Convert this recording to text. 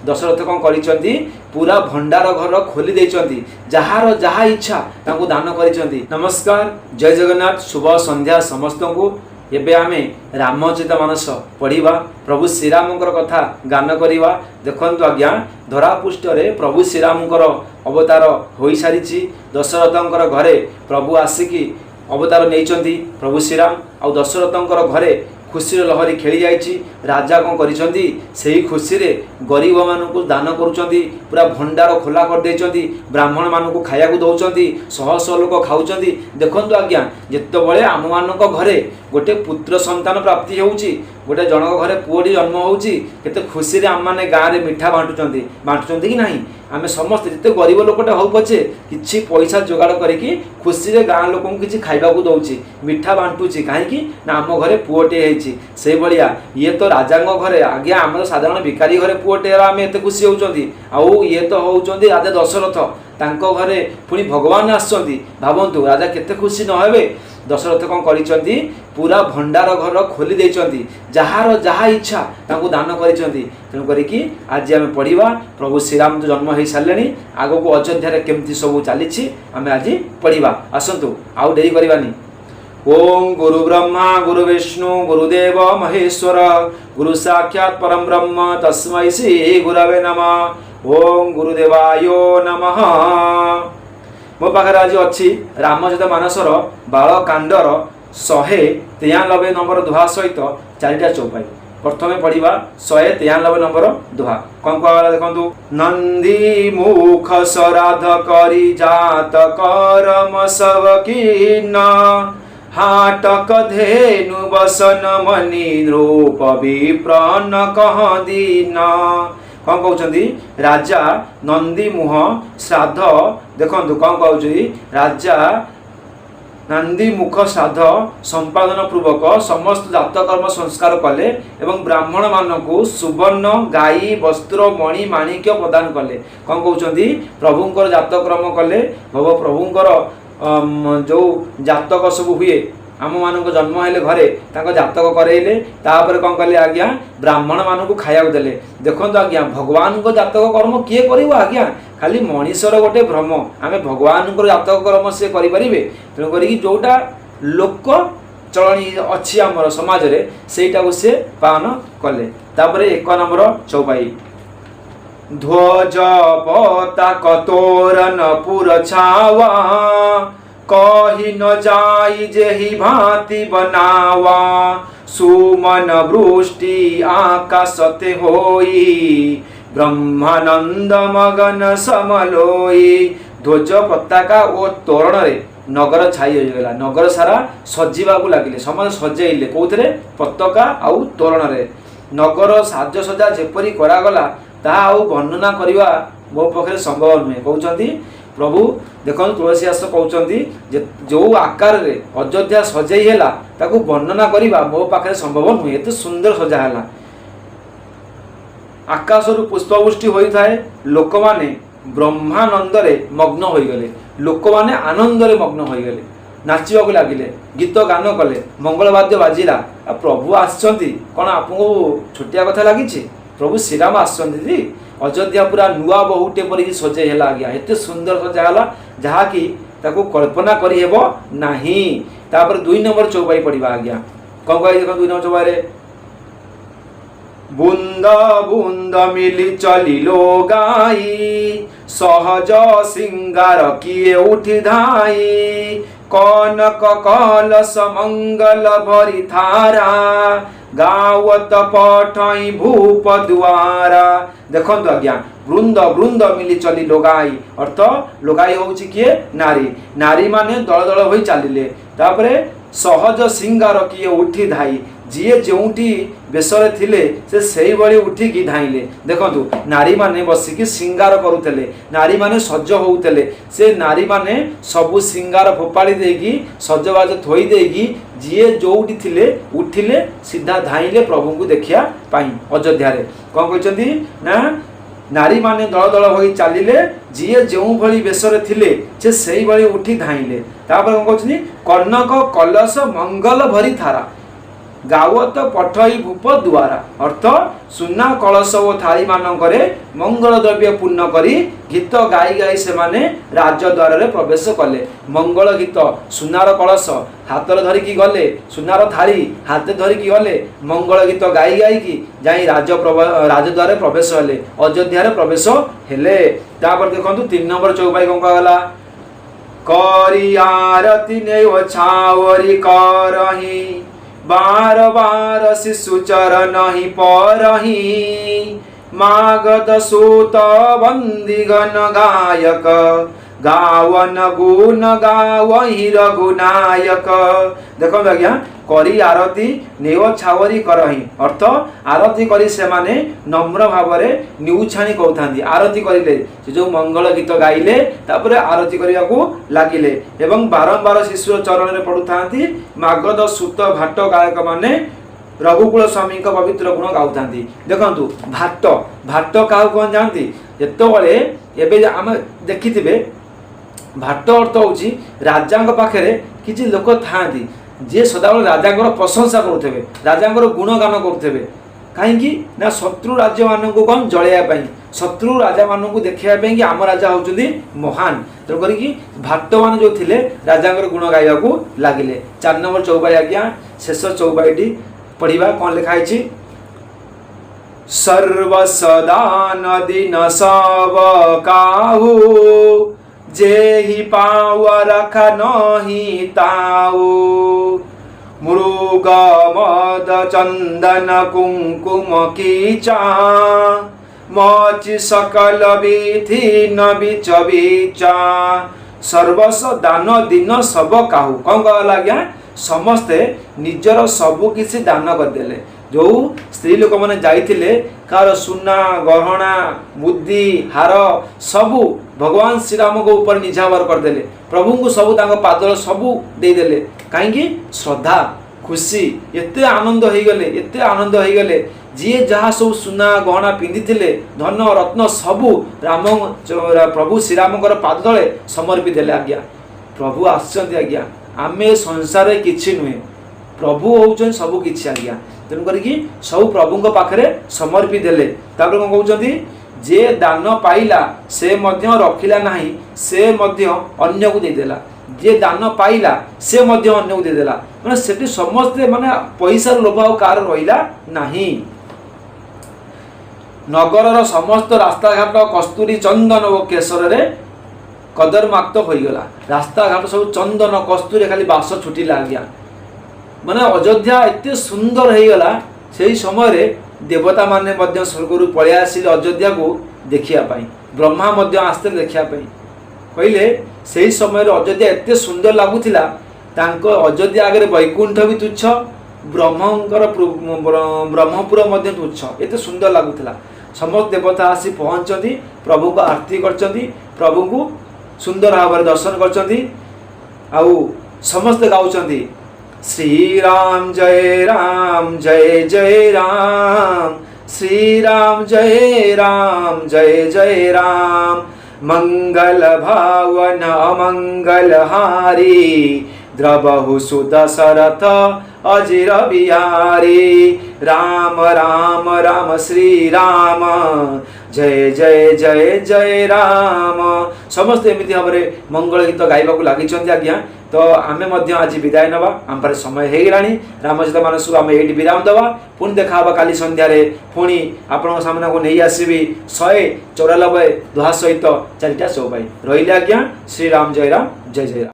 दशरथ कौन करिसेंती पूरा भंडार घर खोली देइसेंती जहार जहा इच्छा तांको दान करिसेंती। नमस्कार, जय जगन्नाथ, शुभ संध्या समस्त को। एबे आमे रामचरितमानस पढ़िबा, प्रभु श्रीरामकर कथा गान करिबा। देखंतु आज्ञा धरा पृष्ठरे प्रभु श्रीरामकर अवतार होई सारिछि। दशरथंकर घरे प्रभु आसिकी अवतार नैचंती प्रभु श्रीराम। आ दशरथंकर घरे खुशी लहरी खेली जाइछि। राजा कौन करिसेंती सेही खुशी रे गरीब मानकु दान करुचंती, पूरा भंडार खोला कर देइचंती, ब्राह्मण मानकु खाया को दउचंती, शह शह लोक खाउचंती। देखंतु आज्ञा जेतेबेले आम मानक घरे गोटे पुत्र संतान प्राप्ति होउची, गोटे जनक घरे पुओटी जन्म होउची, केते खुशी रे आम माने गाँ रे मिठा बांटुचंती कि नहीं। आमे समस्त जिते गरीब लोकटे हो पछे किछि पैसा जोगाड़ करिकी खुशी रे गाँ लोक किछि खाइबा को दउची, मिठा बांटुची। काहेकि ना आम घरे पुओटे हेछि। से भलिया ये तो राजांग घरे आज्ञा आम साधारण भिखारी घरे पुओटे आमे एते खुशी होउचंती। आउ ये तो होउचंती राजा दशरथ, तांको घरे पुणी भगवान आसचंती। भाबंतु राजा केते खुशी न हेबे। दशरथ कौन करिसेंती पूरा भंडार घर खोली देइसेंती जहार जहा इच्छा तांको दान करिसेंती। तेणु करिकी आज आमे पढ़िबा प्रभु श्रीराम तो जन्म हो सारे आगो को अयोध्या रे केमती सब चली आमे आज पढ़िबा। आसंतु आउ देरी करबानी। ओम गुरु ब्रह्मा गुरु विष्णु गुरुदेव महेश्वर गुरु साक्षात् परम ब्रह्म तस्मै श्री गुरवे नमः। ओम गुरुदेवायो नमः। मो पाखे आज अच्छी रामचरितमानसर बालकांडर 193 नंबर दोहा सहित 4टा चौपाई। प्रथमे पढ़िबा 193 नंबर दोहा। कौन कहला देखंतु। नंदी मुख श्राद्ध करी जात करम सब कीन, हाटक धेनु बसन मणि रूप विप्रन कह दीन। कौन कहते राजा नंदी मुह श्राद्ध। देखो कौन कहते राजा नंदी मुख श्राद्ध संपादन पूर्वक समस्त जातकर्म संस्कार कले एवं ब्राह्मण मानक सुवर्ण गाई वस्त्र मणि माणिक्य प्रदान कले। कौन कहते प्रभुंकर जातकर्म कले। प्रभुंकर जो जातक सब हुए आम मानक जन्म हेले घरे तांको जातक करेले, तापर कौन कले आज्ञा ब्राह्मण मानक खाया देले। देखो आज्ञा भगवान को जातक कर्म किए करिवो आज्ञा, खाली मनीषर गोटे भ्रम आमे भगवान को जातक कर्म से करि परिबे। तेणु करी जोटा लोक चलनी अच्छी आमर समाज रे सेटा को से पालन कले। तापर 1 नंबर चौपाई। ध्वज पताका तोरण पुर छावा, कही न जाई जेहि भांति बनावा, सुमन वृष्टि आकाशते होई, ब्रह्मानंद मगन समलोई। ध्वज पताका ओ तोरण रे नगर छाई हो गला। नगर सारा सजीवा को लागिले, समस्त सजेइले कोथरे पताका आउ तोरण रे। नगर साजसजा जेपरी करा गला ता आउ वर्णना करिवा मो पखरे संभव नुहे। कहउचंती प्रभु देखो तुलसीदास कहउचंती जो आकार रे अयोध्या सजई हैला ताकू वर्णना करिवा मो पाखरे संभव नुहे। एते सुंदर सजा हैला। आकाश रु पुष्पवृष्टि होई थाए, लोक माने ब्रह्मानंद रे मग्न होई गले, लोक माने आनंद रे मग्न होई गले, नाचिबा को लागिले, गीत गान कले, मंगलवाद्य बाजिला। प्रभु आछंती कोन आपको छोटिया कथा लागिछि। प्रभु श्रीराम आछंती अयोध्या पूरा नुआ बहुटे परिकी सजे हैला आज्ञा। एते सुंदर सजा हैला जहा कि ताको कल्पना करि हेबो नाही। तापर 2 नंबर चौपाई पढ़िबा आज्ञा। कौन कहि देखो 2 नंबर चौपाई रे। बूंद बूंद मिली चलिलो गाई, सहज सिंगार किए उठी धाई, कनक कलश मंगल भरी थारा, गावत पठई भूप द्वारा। देखो आज्ञा वृंद वृंद मिली चली लोगाई, अर्थ लोगाई होउची किए नारी। नारी माने दल दल होई चालिले। तापरे सहज सिंगार किए उठी धाई, जीए जोटी बेसरे थिले से सही भली उठिकी धाइले। देखंतु नारी माने बसिकी सिंगार करुथले, नारी माने सज होउथले। से नारी माने सबु सिंगार फोपाड़ी देकी सजबाज थोई देकी जीए जोटी थिले उठिले सीधा धाइले प्रभु को देखिया पाई अयोध्या रे। कोन कहचंती ना नारी माने दल दल होई चालिले, जीए जो भली बेसरे थिले से सही भली उठी धाइले। तापर कोन कहचनी कनक कलश मंगल भरी थारा। गावत पठई भूप द्वारा अर्थ सुना कलश ओ थाली मानकरे मंगल द्रव्य पूर्ण करी गीत गाई गाई से माने राजद्वार रे प्रवेश कले। मंगल गीत सुनार कलश हाथ धरिकी गले, सुनार थाली हाथ धरिकी गले, मंगल गीत गाई गाई की जाई राजद्वार प्रवेश हेले, अयोध्या रे प्रवेश हेले। तापर देखंतु 3 नंबर चौपाई कोन कहला करी आरती ने छावरी करही बार बार शिशु चरण परही मागध सूत बंदीगण गायक गावन गुण गावहि रघुनायक। देखो आज्ञा करी आरती नेव छावरी करही अर्थ आरती करी से माने नम्र भाव रे निउछाणी कहथांती। आरती करिले से जो मंगल गीत गाइले तापरे आरती करिया को लागिले एवं बारंबार शिशु चरण रे पडुथांती। मागध सूत भाट गायक माने रघुकुल स्वामी का पवित्र गुण गाउथांती। देखंतु भाट भाट काहू कोन जानती जेतबळे एबे आम देखिथिबे भाट अर्थ होची राजांक पाखरे किछि लोक थांती जे सदाबेले राजांकर प्रशंसा करुथेबे, राजांकर गुणगान करुथेबे। कहीं ना शत्रु राज्य मान को कौन जलैया, शत्रु राजा मान को देखा कि आम राजा होचुंदी महान। तेणुक भाट मान जो थिले राजांकर गुण गाइबा को लागिले। 4 नंबर चौपाई आज्ञा शेष चौपाईटी पढ़िबा कौन लिखाई छी सर्व सदा नदी न सब काहू जेहि पावा रखा नहीं ताऊ मृग मद चंदन कुंकुम कीचा मचि सकल विधि न बिच बिचा सर्वस दान दिन सब काहू कौन कहला आज्ञा समस्ते निजर सबु किसी दान करदेले। जो स्त्री लोक मैंने जाइथिले कार सुना गहना बुद्धि हार सबु भगवान श्री राम को ऊपर निझावर करदेले, प्रभु को सबु तांको पादल सबु देदेले। कहीं श्रद्धा खुशी एते आनंद हो गले, एते आनंद हो गले जी जहाँ सब सुना गहना पिंधिथिले धन रत्न सबु राम प्रभु श्री राम पाद तले समर्पी देले। आज्ञा प्रभु आसचंती आज्ञा आमे संसार किछि नुहे, प्रभु होउछन सबु किछि आज्ञा। तेणु करिकी सब प्रभु को पाखरे समर्पी देले। तापर कोन कहउछंती जे दान पाइला से मध्य रखिला नाही से मध्य अन्य को देदेला, जे दान पाइला से मध्य अन्य को देदेला। माने सेठी समस्ते माने पैसा लोभ आ कार रहिला नाही। नगरर समस्त रास्ता घाट कस्तूरी चंदन और केसर रे कदरमाक्त हो गला। रास्ता घाट सब चंदन कस्तूरी खाली बास छुटिला आज्ञा। माने अयोध्या एते सुंदर हो गला। से समय रे देवता माने मध्य स्वर्गरु पळे आसिले अयोध्या को देखिया पाई, ब्रह्मा मध्य आस्ते देखिया पाई। कहले से समय रे अयोध्या एते सुंदर लागुथिला तांको अयोध्या आगे वैकुंठ भी तुच्छ, ब्रह्मपुर मध्य तुच्छ, एते सुंदर लागुथिला। समस्त देवता आसी पहुंचती, प्रभु को आरती करचंती, प्रभु को सुंदर भाव दर्शन करचंती। आउ समस्त गाउचंती श्री राम जय जय राम, श्री राम जय जय राम, मंगल भावन अमंगल हारी द्रवहु सुदशरथ अजिर बिहारी। राम राम राम श्री राम जय जय जय राम। समस्त एमती भाव में मंगल गीत गाइबा को लगी आज्ञा। तो आमे मध्य आज विदाय नवा, आम पर समय हो गलानी। रामचरित मानस आम ये विराम दवा, पुणी देखा काली संध्यार पुणी आपण सामना को नहीं आसबि 194 दोहा सहित 4टा चौपाई रही आज्ञा। श्री राम जय राम।